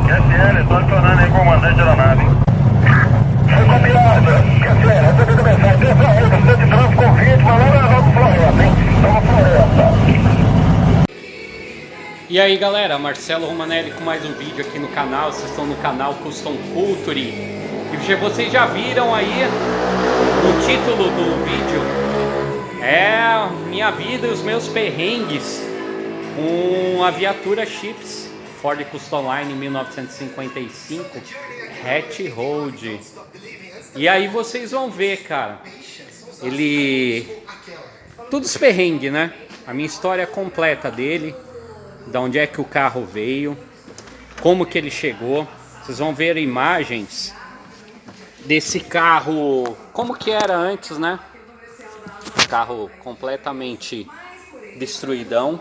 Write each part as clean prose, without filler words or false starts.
QSL, estou acionando aí, comandante da aeronave. Foi copiado. QSL, recebendo mensagem. Desde a rede, de trânsito com 20, valor é Nova Floresta, hein? Nova Floresta. E aí galera, Marcelo Romanelli com mais um vídeo aqui no canal. Vocês estão no canal Custom Culture. E vocês já viram aí o título do vídeo. É minha vida e os meus perrengues com a viatura Chips Ford Custom Line 1955 Hatch Road. E aí vocês vão ver, cara, ele... tudo os perrengues, né? A minha história completa dele, de onde é que o carro veio, como que ele chegou. Vocês vão ver imagens desse carro, como que era antes, né? Carro completamente destruidão.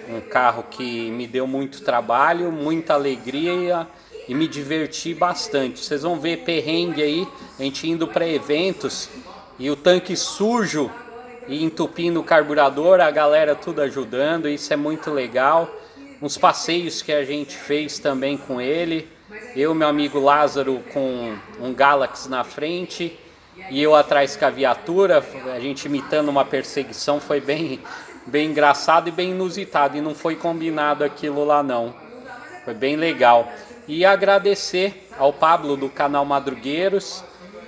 Um carro que me deu muito trabalho, muita alegria e me diverti bastante. Vocês vão ver perrengue aí, a gente indo para eventos e o tanque sujo e entupindo o carburador, a galera tudo ajudando, isso é muito legal. Uns passeios que a gente fez também com ele, eu, meu amigo Lázaro com um Galaxy na frente e eu atrás com a viatura, a gente imitando uma perseguição, foi bem engraçado e bem inusitado, e não foi combinado aquilo lá não, foi bem legal. E agradecer ao Pablo do canal Madrugueiros,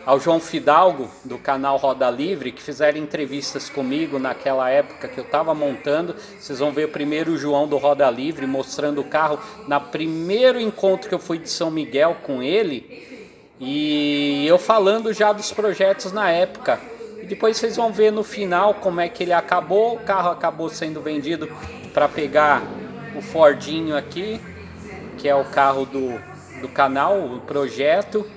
ao João Fidalgo do canal Roda Livre, que fizeram entrevistas comigo naquela época que eu estava montando. Vocês vão ver o primeiro João do Roda Livre mostrando o carro na primeiro encontro que eu fui de São Miguel com ele, e eu falando já dos projetos na época. E depois vocês vão ver no final como é que ele acabou. O carro acabou sendo vendido para pegar o Fordinho aqui, que é o carro do canal, o projeto.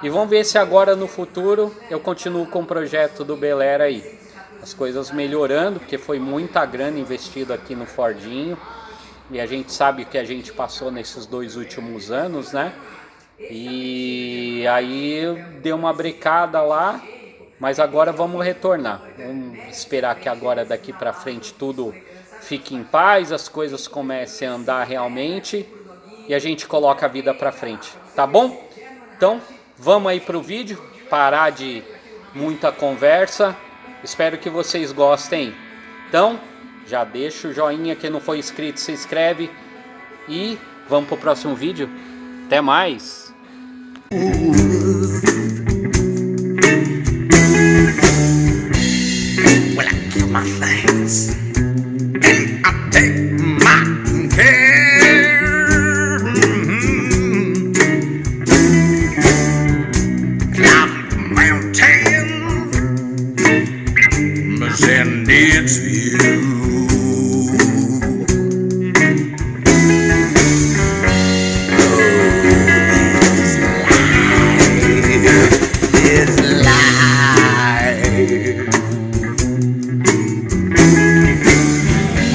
E vamos ver se agora no futuro eu continuo com o projeto do Bel Air aí. As coisas melhorando, porque foi muita grana investida aqui no Fordinho. E a gente sabe o que a gente passou nesses 2 últimos anos, né? E aí deu uma brecada lá. Mas agora vamos retornar, vamos esperar que agora daqui para frente tudo fique em paz, as coisas comecem a andar realmente e a gente coloca a vida para frente, tá bom? Então vamos aí pro vídeo, parar de muita conversa, espero que vocês gostem. Então já deixa o joinha, quem não for inscrito se inscreve e vamos pro próximo vídeo, até mais! My things and I take my care. Climb mountains and its view.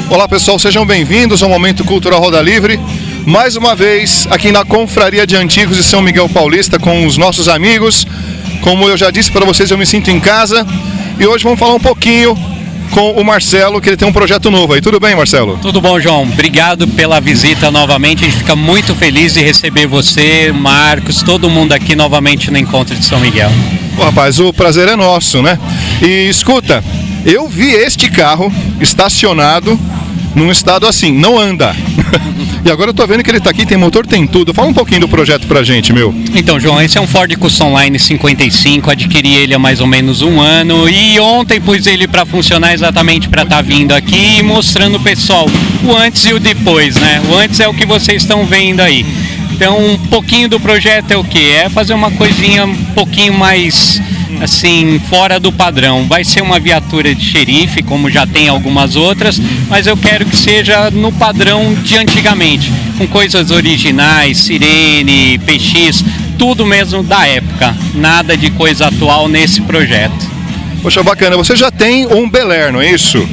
Olá pessoal, sejam bem-vindos ao Momento Cultural Roda Livre, mais uma vez aqui na Confraria de Antigos de São Miguel Paulista com os nossos amigos. Como eu já disse para vocês, eu me sinto em casa e hoje vamos falar um pouquinho com o Marcelo, que ele tem um projeto novo aí. Tudo bem, Marcelo? Tudo bom, João. Obrigado pela visita novamente, a gente fica muito feliz de receber você, Marcos, todo mundo aqui novamente no Encontro de São Miguel. Pô, rapaz, o prazer é nosso, né? E escuta, eu vi este carro estacionado num estado assim, não anda. E agora eu tô vendo que ele tá aqui, tem motor, tem tudo. Fala um pouquinho do projeto pra gente, meu. Então, João, esse é um Ford Custom Line 55, adquiri ele há mais ou menos 1 ano e ontem pus ele para funcionar exatamente para estar vindo aqui e mostrando o pessoal o antes e o depois, né? O antes é o que vocês estão vendo aí. Então, um pouquinho do projeto é o que? É fazer uma coisinha um pouquinho mais, assim, fora do padrão. Vai ser uma viatura de xerife, como já tem algumas outras, mas eu quero que seja no padrão de antigamente, com coisas originais, sirene, PX, tudo mesmo da época. Nada de coisa atual nesse projeto. Poxa, bacana. Você já tem um Bel Air, não é isso?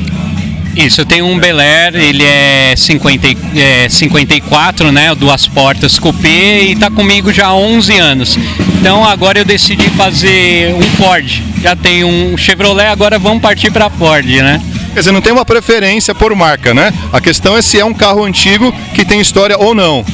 Isso, eu tenho um Bel Air, ele é 54, né, 2 portas coupé e tá comigo já há 11 anos. Então agora eu decidi fazer um Ford. Já tenho um Chevrolet, agora vamos partir para Ford, né? Quer dizer, não tem uma preferência por marca, né? A questão é se é um carro antigo que tem história ou não.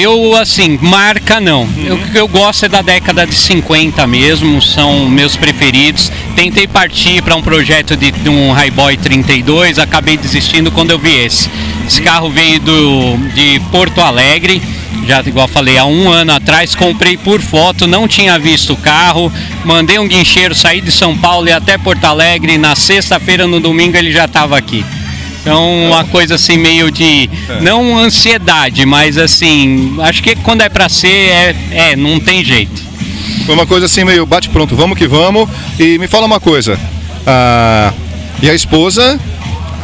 Eu assim, marca não. O que eu gosto é da década de 50 mesmo, são meus preferidos. Tentei partir para um projeto de um Highboy 32, acabei desistindo quando eu vi esse. Esse carro veio de Porto Alegre, já igual falei, há um ano atrás, comprei por foto, não tinha visto o carro, mandei um guincheiro sair de São Paulo e até Porto Alegre, na sexta-feira, no domingo ele já estava aqui. Então, uma coisa assim meio de, não ansiedade, mas assim, acho que quando é pra ser, não tem jeito. Foi uma coisa assim meio bate pronto, vamos que vamos. E me fala uma coisa, e a esposa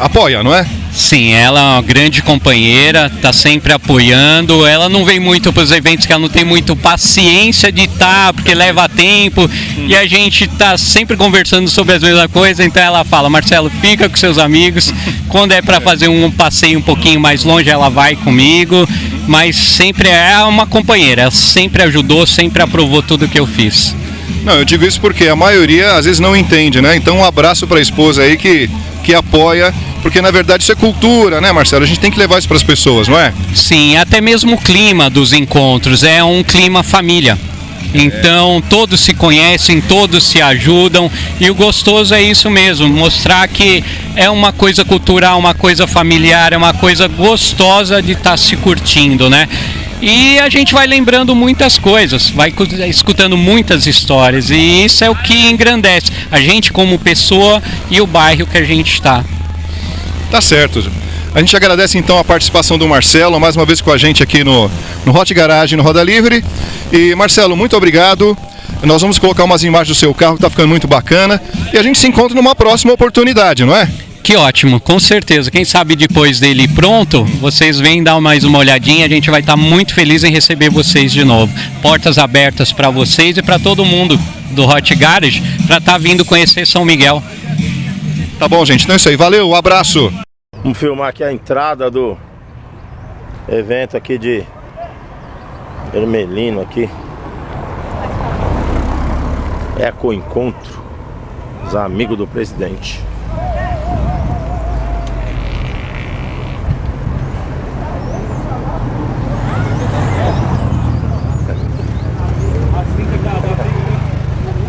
apoia, não é? Sim, ela é uma grande companheira, tá sempre apoiando. Ela não vem muito para os eventos, que ela não tem muito paciência de estar, porque leva tempo. E a gente tá sempre conversando sobre as mesmas coisas. Então ela fala: Marcelo, fica com seus amigos. Quando é para fazer um passeio um pouquinho mais longe, ela vai comigo. Mas sempre é uma companheira. Ela sempre ajudou, sempre aprovou tudo que eu fiz. Não, eu digo isso porque a maioria às vezes não entende, né? Então um abraço para a esposa aí que apoia. Porque na verdade isso é cultura, né, Marcelo? A gente tem que levar isso para as pessoas, não é? Sim, até mesmo o clima dos encontros é um clima família. Então todos se conhecem, todos se ajudam e o gostoso é isso mesmo, mostrar que é uma coisa cultural, uma coisa familiar, é uma coisa gostosa de estar se curtindo, né? E a gente vai lembrando muitas coisas, vai escutando muitas histórias e isso é o que engrandece a gente como pessoa e o bairro que a gente está. Tá certo. A gente agradece então a participação do Marcelo, mais uma vez com a gente aqui no Hot Garage, no Roda Livre. E Marcelo, muito obrigado. Nós vamos colocar umas imagens do seu carro, que tá ficando muito bacana. E a gente se encontra numa próxima oportunidade, não é? Que ótimo, com certeza. Quem sabe depois dele pronto, vocês vêm dar mais uma olhadinha. A gente vai estar muito feliz em receber vocês de novo. Portas abertas para vocês e para todo mundo do Hot Garage para estar vindo conhecer São Miguel. Tá bom, gente. Então é isso aí. Valeu, um abraço. Vamos filmar aqui a entrada do evento aqui de Ermelino aqui. Eco-encontro. Os amigos do presidente.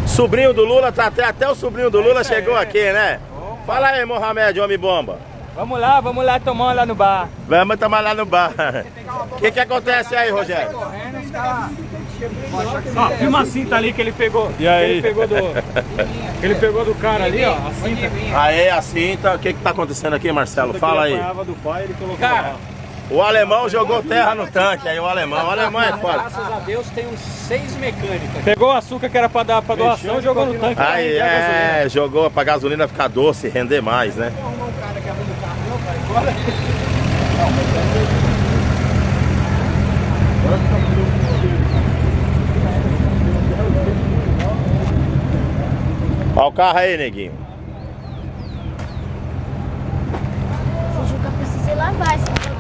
Sobrinho do Lula, tá até o sobrinho do Lula chegou aqui, né? Fala aí, Mohamed, homem bomba. Vamos lá tomar lá no bar. Vamos tomar lá no bar. O que acontece aí, Rogério? Ó, filma a cinta ali que ele pegou. E aí? Ele pegou do cara ali, ó, a cinta. Aí, a cinta. O que tá acontecendo aqui, Marcelo? Fala aí. Do pai, ele colocou Cara, o alemão jogou terra no tanque, aí o alemão é foda. graças a Deus tem uns 6 mecânicos. pegou o açúcar que era pra dar pra doação e jogou no tanque. Aí, jogou pra gasolina ficar doce, render mais, né? Olha o carro aí, neguinho. O Juca precisa lavar esse bagulho.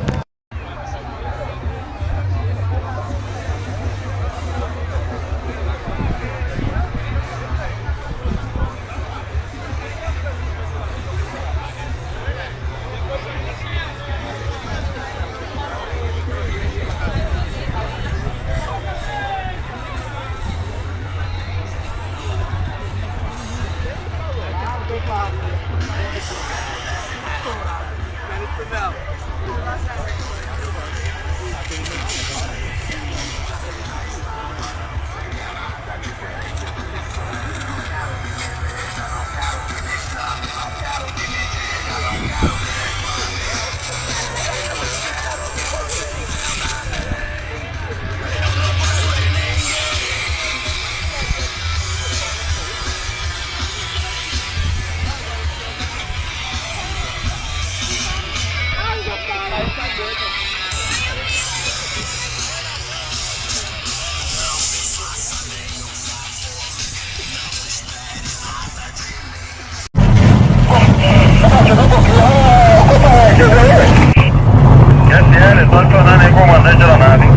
QSL, tô acionando aí o comandante da nave.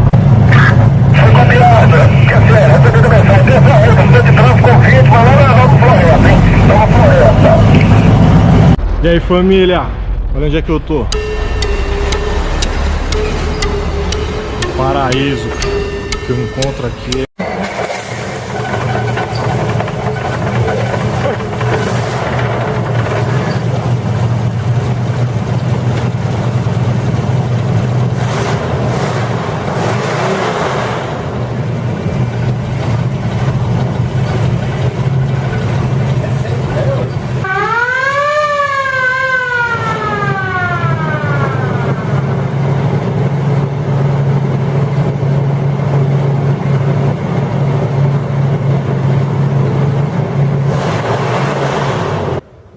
Foi combinado. QSL, recebendo mensagem. Desça a onda, de trânsito com 20, mas lá na Nova Floresta, hein? Nova Floresta. aí, família, olha onde é que eu tô. Paraíso que eu encontro aqui.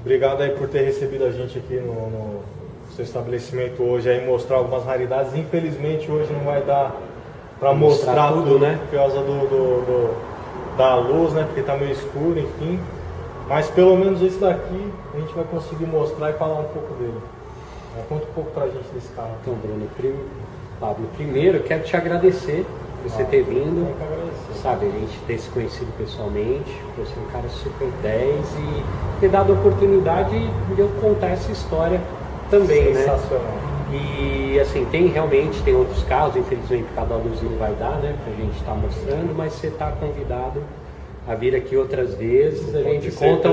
Obrigado aí por ter recebido a gente aqui no seu estabelecimento hoje, aí mostrar algumas raridades. Infelizmente hoje não vai dar para mostrar tudo, né? Por causa da luz, né? Porque tá meio escuro, enfim. Mas pelo menos esse daqui a gente vai conseguir mostrar e falar um pouco dele. Conta um pouco pra gente desse carro. Então, Bruno, Pablo, primeiro eu quero te agradecer por você ter vindo, sabe, a gente ter se conhecido pessoalmente, você é um cara super 10 e ter dado a oportunidade de eu contar essa história também, sensacional, né? E assim, tem outros casos, infelizmente por causa da luz não vai dar, né, pra gente estar mostrando, mas você está convidado a vir aqui outras vezes, a gente conta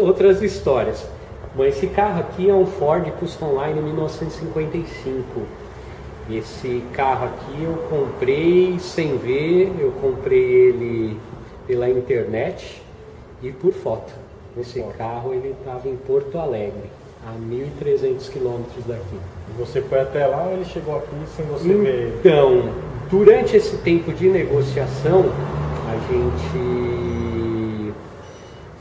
outras histórias. Bom, esse carro aqui é um Ford Custom Line 1955. Esse carro aqui eu comprei sem ver, eu comprei ele pela internet e por foto. Esse carro ele estava em Porto Alegre, a 1.300 quilômetros daqui. E você foi até lá ou ele chegou aqui sem você ver? Então, durante esse tempo de negociação, a gente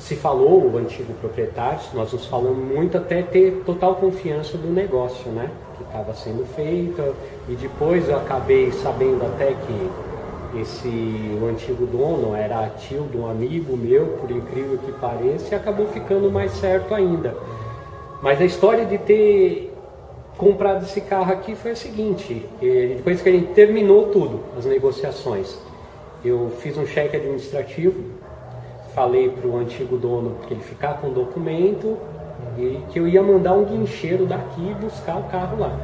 se falou, o antigo proprietário, nós nos falamos muito até ter total confiança do negócio, né? Que estava sendo feito, e depois eu acabei sabendo até que o antigo dono era tio de um amigo meu, por incrível que pareça, e acabou ficando mais certo ainda. Mas a história de ter comprado esse carro aqui foi a seguinte: depois que a gente terminou tudo, as negociações, eu fiz um cheque administrativo, falei para o antigo dono que ele ficar com o documento e que eu ia mandar um guincheiro daqui buscar o carro lá.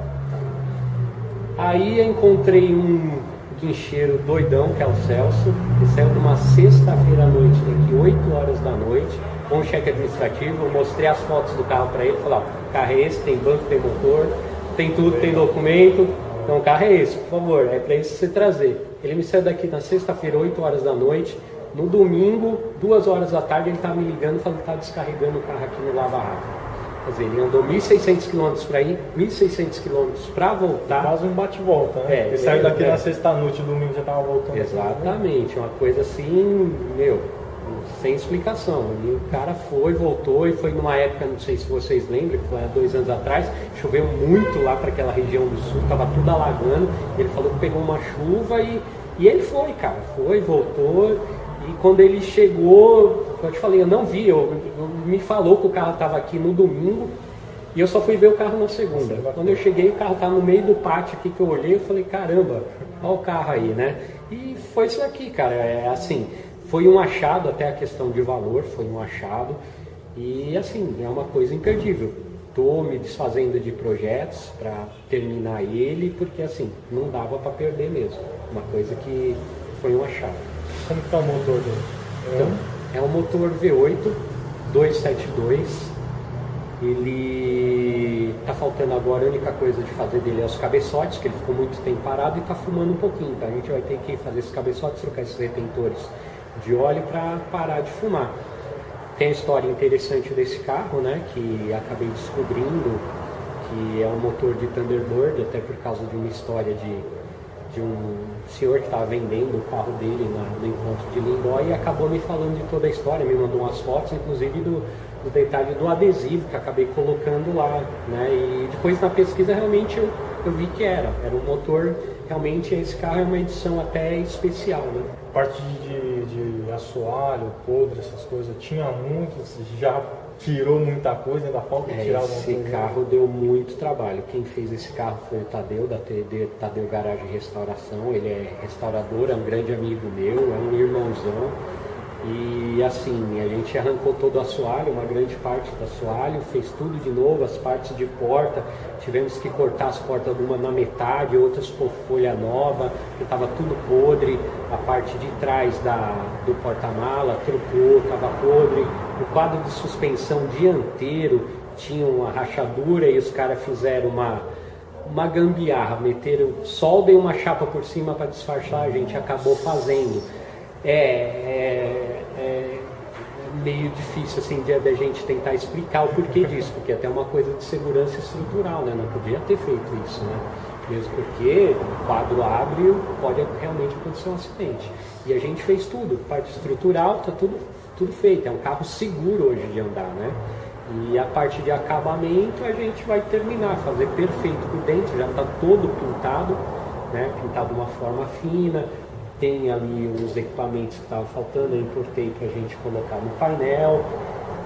Aí eu encontrei um guincheiro doidão, que é o Celso, que saiu numa sexta-feira à noite, daqui 8 horas da noite, com um cheque administrativo. Eu mostrei as fotos do carro para ele, falei: ó, o carro é esse, tem banco, tem motor, tem tudo, tem documento, então o carro é esse, por favor, é para isso você trazer. Ele me saiu daqui na sexta-feira, 8 horas da noite. No domingo, 2 horas da tarde, ele estava me ligando falando que estava descarregando o carro aqui no Lava Rápido. Quer dizer, ele andou 1.600 km para ir, 1.600 km para voltar. Quase um bate-volta, né? Ele saiu daqui na sexta-noite, domingo já estava voltando. Exatamente, uma coisa assim, sem explicação. E o cara foi, voltou, e foi numa época, não sei se vocês lembram, que foi há 2 anos atrás, choveu muito lá para aquela região do sul, estava tudo alagando. Ele falou que pegou uma chuva e ele foi, cara, voltou. E quando ele chegou, eu te falei, eu não vi, me falou que o carro estava aqui no domingo e eu só fui ver o carro na segunda. Quando eu cheguei, o carro estava no meio do pátio aqui, que eu olhei, eu falei: caramba, olha o carro aí, né? E foi isso aqui, cara, assim, foi um achado, até a questão de valor, foi um achado. E assim, é uma coisa imperdível. Estou me desfazendo de projetos para terminar ele, porque assim, não dava para perder mesmo. Uma coisa que foi um achado. Como que tá o motor dele? Então, é um motor V8 272. Ele tá faltando agora, a única coisa de fazer dele é os cabeçotes, que ele ficou muito tempo parado e tá fumando um pouquinho, tá? A gente vai ter que fazer esses cabeçotes, trocar esses retentores de óleo para parar de fumar. Tem a história interessante desse carro, né? Que acabei descobrindo que é um motor de Thunderbird, até por causa de uma história de um senhor que estava vendendo o carro dele no encontro de Lindóia e acabou me falando de toda a história, me mandou umas fotos, inclusive do detalhe do adesivo que acabei colocando lá, né? E depois na pesquisa realmente eu vi que era um motor, realmente esse carro é uma edição até especial, né? Parte de assoalho, podre, essas coisas, tinha muito, já tirou muita coisa, ainda falta tirar alguma coisa. Esse carro deu muito trabalho. Quem fez esse carro foi o Tadeu, da Tadeu Garagem Restauração. Ele é restaurador, é um grande amigo meu, é um irmãozão. E assim, a gente arrancou todo o assoalho, uma grande parte do assoalho, fez tudo de novo, as partes de porta, tivemos que cortar as portas alguma na metade, outras por folha nova, que estava tudo podre, a parte de trás do porta-mala trocou, estava podre, o quadro de suspensão dianteiro tinha uma rachadura e os caras fizeram uma gambiarra, meteram solda e uma chapa por cima para disfarçar, a gente acabou fazendo. É meio difícil assim de a gente tentar explicar o porquê disso, porque até uma coisa de segurança estrutural, né? Não podia ter feito isso, né? Mesmo porque o quadro abre e pode realmente acontecer um acidente. E a gente fez tudo, parte estrutural, tá tudo feito, é um carro seguro hoje de andar, né? E a parte de acabamento a gente vai terminar, fazer perfeito por dentro, já está todo pintado, né? Pintado de uma forma fina. Tem ali uns equipamentos que estavam faltando, eu importei para a gente colocar no painel.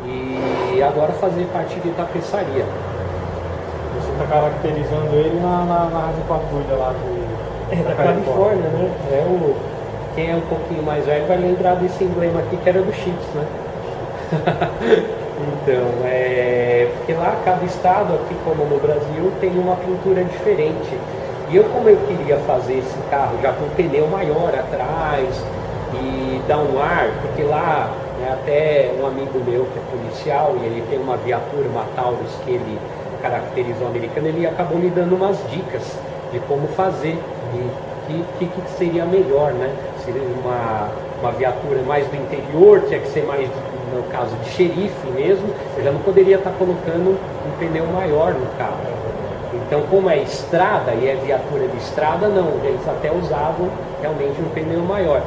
E agora fazer parte de tapeçaria. Você está caracterizando ele na Rádio Patrulha lá da Califórnia, né? Quem é um pouquinho mais velho vai lembrar desse emblema aqui que era do Chips, né? Então, porque lá cada estado, aqui como no Brasil, tem uma pintura diferente. E como eu queria fazer esse carro já com um pneu maior atrás e dar um ar, porque lá, né, até um amigo meu que é policial e ele tem uma viatura, uma Taurus que ele caracterizou americana, ele acabou me dando umas dicas de como fazer e que seria melhor, né? Seria uma viatura mais do interior, tinha que ser mais, no caso de xerife mesmo, eu já não poderia estar colocando um pneu maior no carro. Então, como é estrada e é viatura de estrada, não, eles até usavam realmente um pneu maior.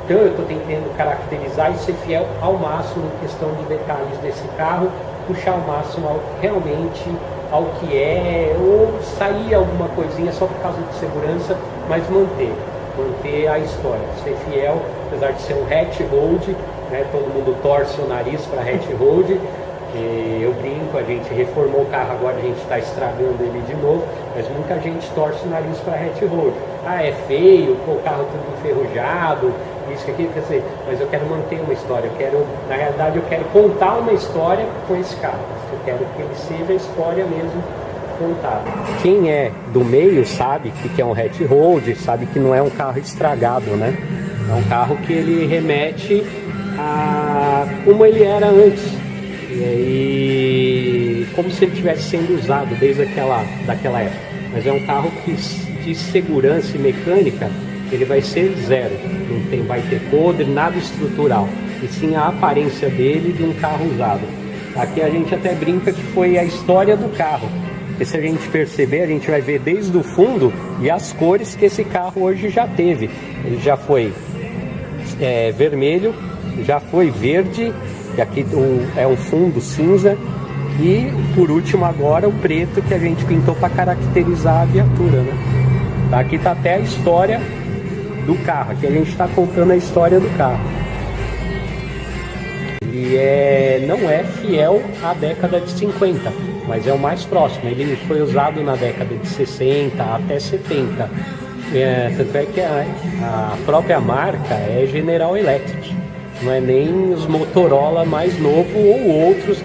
Então, eu estou tentando caracterizar e ser fiel ao máximo em questão de detalhes desse carro, puxar ao máximo realmente ao que é, ou sair alguma coisinha só por causa de segurança, mas manter a história, ser fiel, apesar de ser um hatch hold, né, todo mundo torce o nariz para hatch hold. Eu brinco, a gente reformou o carro, agora a gente está estragando ele de novo, mas muita gente torce o nariz para hatch hold. É feio, o carro tudo enferrujado, isso aqui, quer dizer, mas eu quero manter uma história, na realidade eu quero contar uma história com esse carro, eu quero que ele seja a história mesmo contada. Quem é do meio sabe que é um hatch hold, sabe que não é um carro estragado, né? É um carro que ele remete a como ele era antes. E como se ele estivesse sendo usado desde daquela época. Mas é um carro que de segurança e mecânica ele vai ser zero. Não vai ter podre, nada estrutural. E sim a aparência dele de um carro usado. Aqui a gente até brinca que foi a história do carro. Porque se a gente perceber, a gente vai ver desde o fundo e as cores que esse carro hoje já teve. Ele já foi vermelho, já foi verde. E aqui é um fundo cinza e por último agora o preto que a gente pintou para caracterizar a viatura, né? Aqui está até a história do carro, aqui a gente está contando a história do carro. Ele não é fiel à década de 50, mas é o mais próximo. Ele foi usado na década de 60 até 70. Tanto é que a própria marca é General Electric. Não é nem os Motorola mais novo ou outros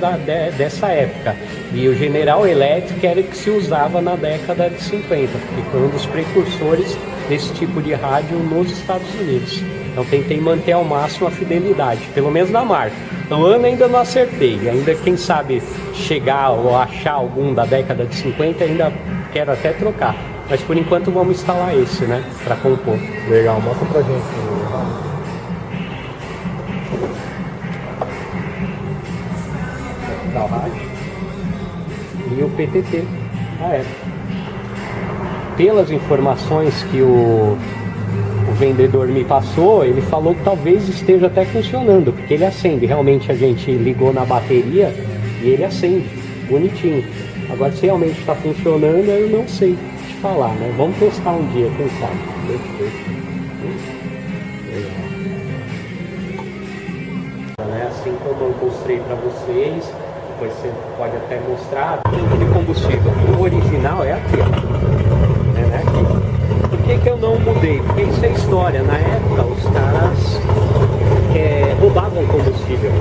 dessa época. E o General Electric era o que se usava na década de 50, porque foi um dos precursores desse tipo de rádio nos Estados Unidos. Então tentei manter ao máximo a fidelidade, pelo menos na marca. No ano ainda não acertei, ainda quem sabe chegar ou achar algum da década de 50, ainda quero até trocar. Mas por enquanto vamos instalar esse, né, para compor. Legal, mostra pra gente. Da rádio e o PTT. Pelas informações que o vendedor me passou, ele falou que talvez esteja até funcionando, porque ele acende. Realmente a gente ligou na bateria e ele acende, bonitinho. Agora se realmente está funcionando, eu não sei te falar, né? Vamos testar um dia, quem sabe. Perfeito. Assim como eu mostrei para vocês, depois você pode até mostrar o tanque de combustível. O original é aqui, ó. Aqui. Porque que eu não mudei? Porque isso é história. Na época, os caras roubavam combustível.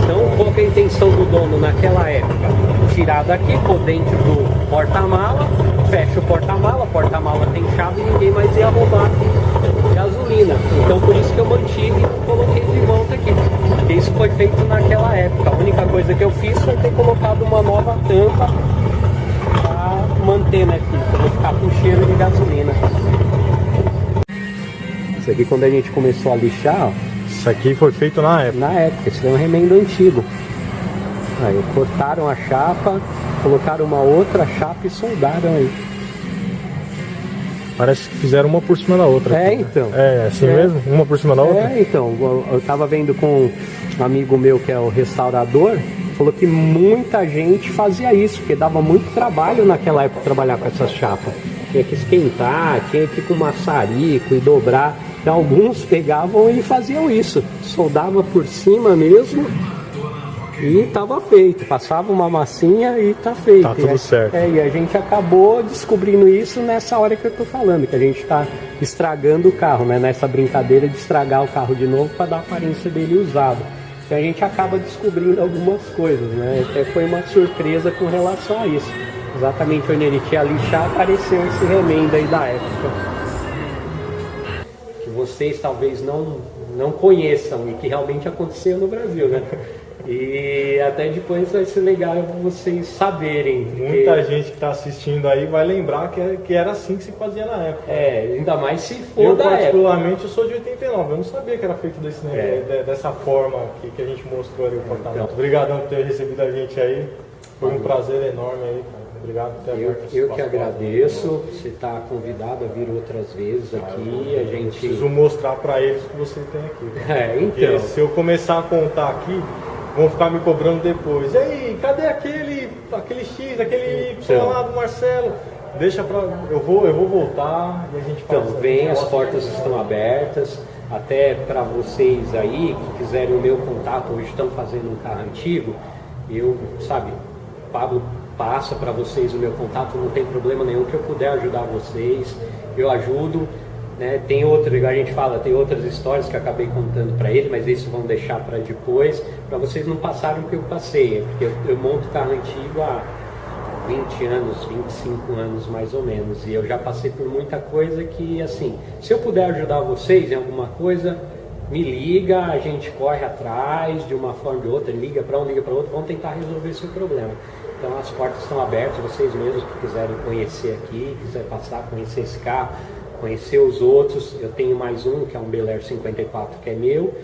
Então, qual que é a intenção do dono naquela época? Tirar daqui, pôr dentro do porta-mala, fecha o porta-mala tem chave e ninguém mais ia roubar gasolina. Então, por isso que eu mantive e coloquei de volta aqui. Porque isso foi feito naquela época. A única coisa que eu fiz foi ter colocado uma nova tampa para manter, né, para não ficar com cheiro de gasolina. Isso aqui, quando a gente começou a lixar, ó, Isso aqui foi feito na época. na época, isso é um remendo antigo. Aí cortaram a chapa, colocaram uma outra chapa e soldaram aí. Parece que fizeram uma por cima da outra. É, aqui, né? então. É assim mesmo? Uma por cima da outra? É, então, eu tava vendo com um amigo meu que é o restaurador, falou que muita gente fazia isso, porque dava muito trabalho naquela época trabalhar com essas chapas. Tinha que esquentar, tinha que ir com maçarico e dobrar. Então, alguns pegavam e faziam isso, soldava por cima mesmo e tava feito. Passava uma massinha e tá feito. Tá tudo certo. E a gente acabou descobrindo isso nessa hora que eu tô falando, que a gente tá estragando o carro, né? Nessa brincadeira de estragar o carro de novo para dar a aparência dele usado. Então a gente acaba descobrindo algumas coisas, né? Até foi uma surpresa com relação a isso. Exatamente onde ele tinha lixar, apareceu esse remendo aí da época. Que vocês talvez não conheçam e que realmente aconteceu no Brasil, né? E até depois vai ser legal vocês saberem. Muita gente que está assistindo aí vai lembrar que era assim que se fazia na época. Ainda mais se for Eu da época. particularmente eu sou de 89, eu não sabia que era feito dessa forma que a gente mostrou ali o portamento. Obrigadão por ter recebido a gente aí, foi um prazer enorme aí, cara. Obrigado por ter aberto esse Eu que espaço. agradeço, você está convidado a vir outras vezes aqui, a gente... Preciso mostrar para eles o que você tem aqui. Então... Porque se eu começar a contar aqui, vão ficar me cobrando depois. E aí, cadê aquele X, aquele Y lá do Marcelo? Deixa pra... Eu vou voltar e a gente faz. Então, vem, as portas estão abertas, até para vocês aí que quiserem o meu contato, hoje estão fazendo um carro antigo, Pablo passa para vocês o meu contato, não tem problema nenhum, que eu puder ajudar vocês, eu ajudo. Né? Tem outra, igual a gente fala, tem outras histórias que eu acabei contando para ele, mas isso vão deixar para depois, para vocês não passarem o que eu passei, porque eu monto carro antigo há 20 anos, 25 anos mais ou menos, e eu já passei por muita coisa que, assim, se eu puder ajudar vocês em alguma coisa, me liga, a gente corre atrás de uma forma ou de outra, liga para um, liga para outro, vamos tentar resolver esse problema. Então as portas estão abertas, vocês mesmos que quiserem conhecer aqui, quiser passar, conhecer esse carro, conhecer os outros. Eu tenho mais um, que é um Bel Air 54, que é meu,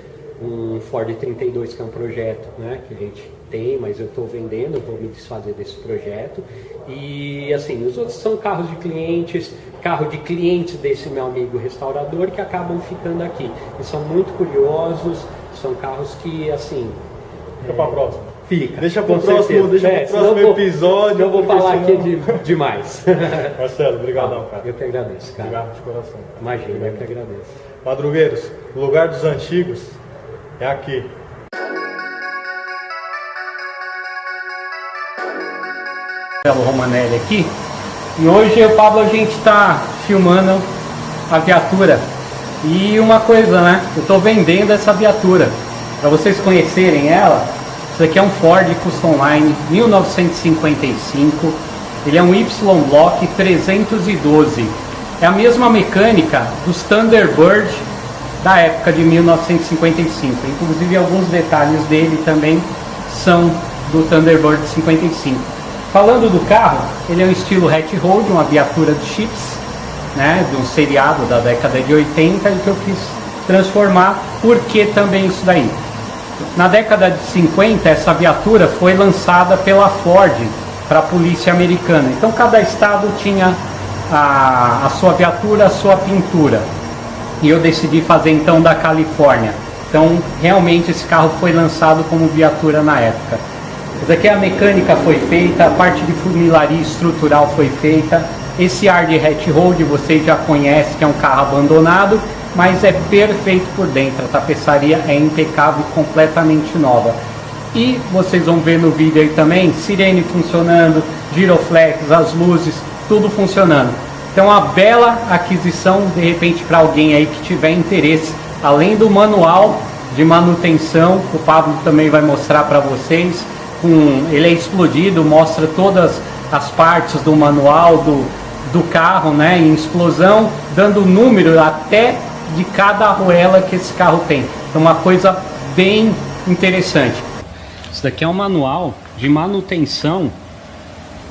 um Ford 32, que é um projeto, né, que a gente tem, mas eu estou vendendo, eu vou me desfazer desse projeto. E assim, os outros são carros de clientes, carro de clientes desse meu amigo restaurador, que acabam ficando aqui. E são muito curiosos, são carros que, assim... Fica para a próxima. Fica. Deixa para o próximo episódio. Eu vou falar aqui demais. Marcelo, obrigadão, cara. Eu que agradeço, cara. Obrigado de coração. Imagina, eu que agradeço. Madrugueiros, o lugar dos antigos é aqui. Marcelo Romanelli aqui. E hoje eu, Pablo, a gente está filmando a viatura. E uma coisa, né? Eu estou vendendo essa viatura. Para vocês conhecerem ela, isso aqui é um Ford Custom Line 1955. Ele é um Y-Block 312. É a mesma mecânica dos Thunderbird da época de 1955. Inclusive alguns detalhes dele também são do Thunderbird 55. Falando do carro, ele é um estilo hatch hold, uma viatura de chips, né, de um seriado da década de 80, que eu quis transformar. Por que também isso daí? Na década de 50, essa viatura foi lançada pela Ford para a polícia americana. Então cada estado tinha a sua viatura, a sua pintura. E eu decidi fazer então da Califórnia. Então realmente esse carro foi lançado como viatura na época. Essa aqui a mecânica foi feita, a parte de funilaria estrutural foi feita. Esse ar de hatch hold vocês já conhecem, que é um carro abandonado, mas é perfeito por dentro. A tapeçaria é impecável, completamente nova. E vocês vão ver no vídeo aí também, sirene funcionando, giroflex, as luzes, tudo funcionando. Então, uma bela aquisição, de repente, para alguém aí que tiver interesse. Além do manual de manutenção, o Pablo também vai mostrar para vocês. Ele é explodido, mostra todas as partes do manual do carro, né, em explosão, dando o número até de cada arruela que esse carro tem. É uma coisa bem interessante. Isso daqui é um manual de manutenção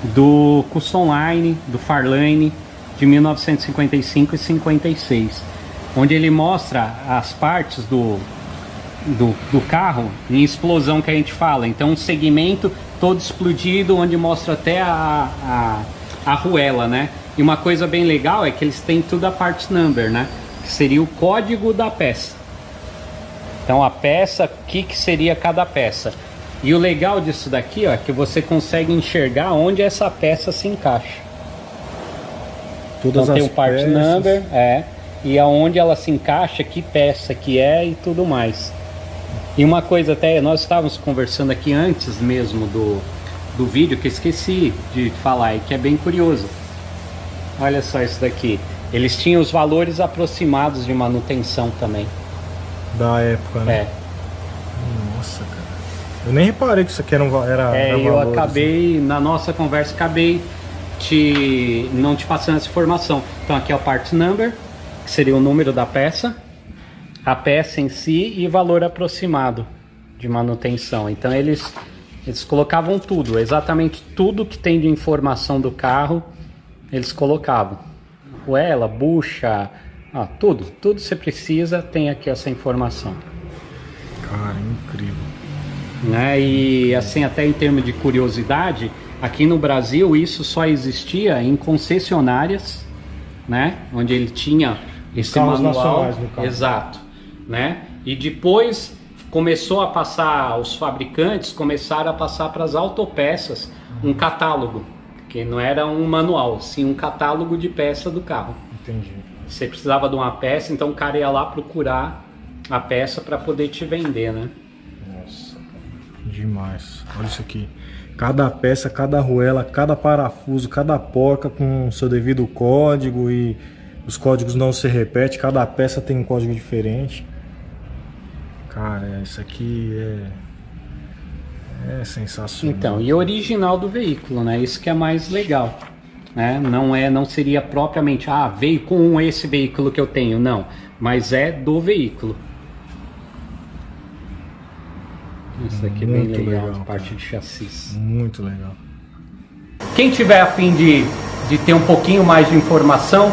do Custom Line, do Farline, de 1955 e 56, onde ele mostra as partes do carro em explosão que a gente fala. Então um segmento todo explodido, onde mostra até a arruela, né? E uma coisa bem legal é que eles têm tudo a part number, né? Que seria o código da peça. Então a peça, o que seria cada peça. E o legal disso daqui, ó, é que você consegue enxergar onde essa peça se encaixa. Então tem o part number, e aonde ela se encaixa, que peça que é e tudo mais. E uma coisa até, nós estávamos conversando aqui antes mesmo do vídeo, que eu esqueci de falar, e que é bem curioso. Olha só isso daqui. Eles tinham os valores aproximados de manutenção também. Da época, né? É. Nossa, cara. Eu nem reparei que isso aqui era eu acabei, na nossa conversa, não te passando essa informação. Então aqui é o part number, que seria o número da peça, a peça em si e valor aproximado de manutenção. Então eles colocavam tudo, exatamente tudo que tem de informação do carro, eles colocavam. Arruela, bucha, tudo que você precisa tem aqui essa informação. Cara, incrível. Né? E assim, até em termos de curiosidade, aqui no Brasil isso só existia em concessionárias, né? Onde ele tinha esse manual, exato, né? E depois começou a passar, os fabricantes começaram a passar para as autopeças um catálogo, que não era um manual, sim um catálogo de peça do carro. Entendi. Você precisava de uma peça, então o cara ia lá procurar a peça para poder te vender, né? Nossa, demais. Olha isso aqui. Cada peça, cada arruela, cada parafuso, cada porca com seu devido código, e os códigos não se repetem, cada peça tem um código diferente. Cara, isso aqui é sensacional. Então, e original do veículo, né? Isso que é mais legal, né? Não seria propriamente, veio com esse veículo que eu tenho, não, mas é do veículo. Isso aqui é bem legal, parte de chassis. Muito legal. Quem tiver a fim de ter um pouquinho mais de informação,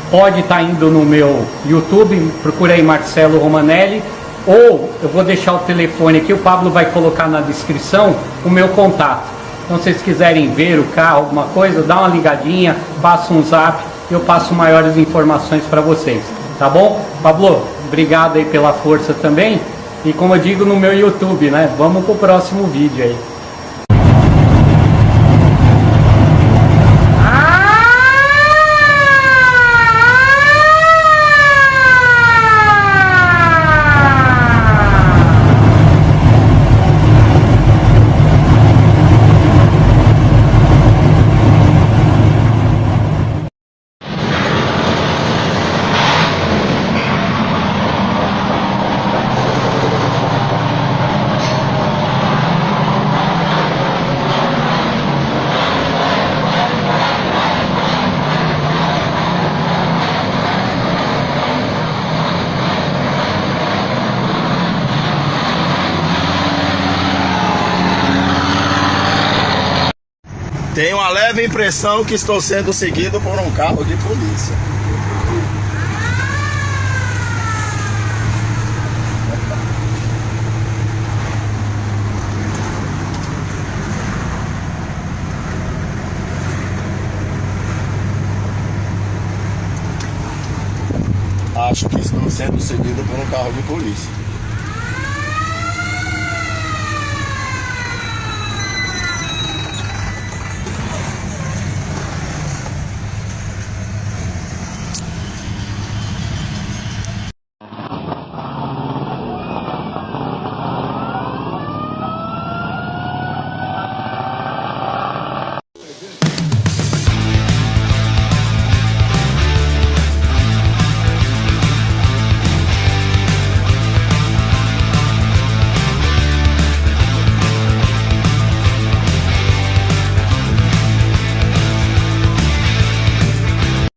pode estar indo no meu YouTube, procura aí Marcelo Romanelli, ou eu vou deixar o telefone aqui, o Pablo vai colocar na descrição o meu contato. Então se vocês quiserem ver o carro, alguma coisa, dá uma ligadinha, passa um zap, eu passo maiores informações para vocês, tá bom? Pablo, obrigado aí pela força também. E como eu digo no meu YouTube, né? Vamos pro próximo vídeo aí. Tenho uma leve impressão que estou sendo seguido por um carro de polícia. Acho que estou sendo seguido por um carro de polícia.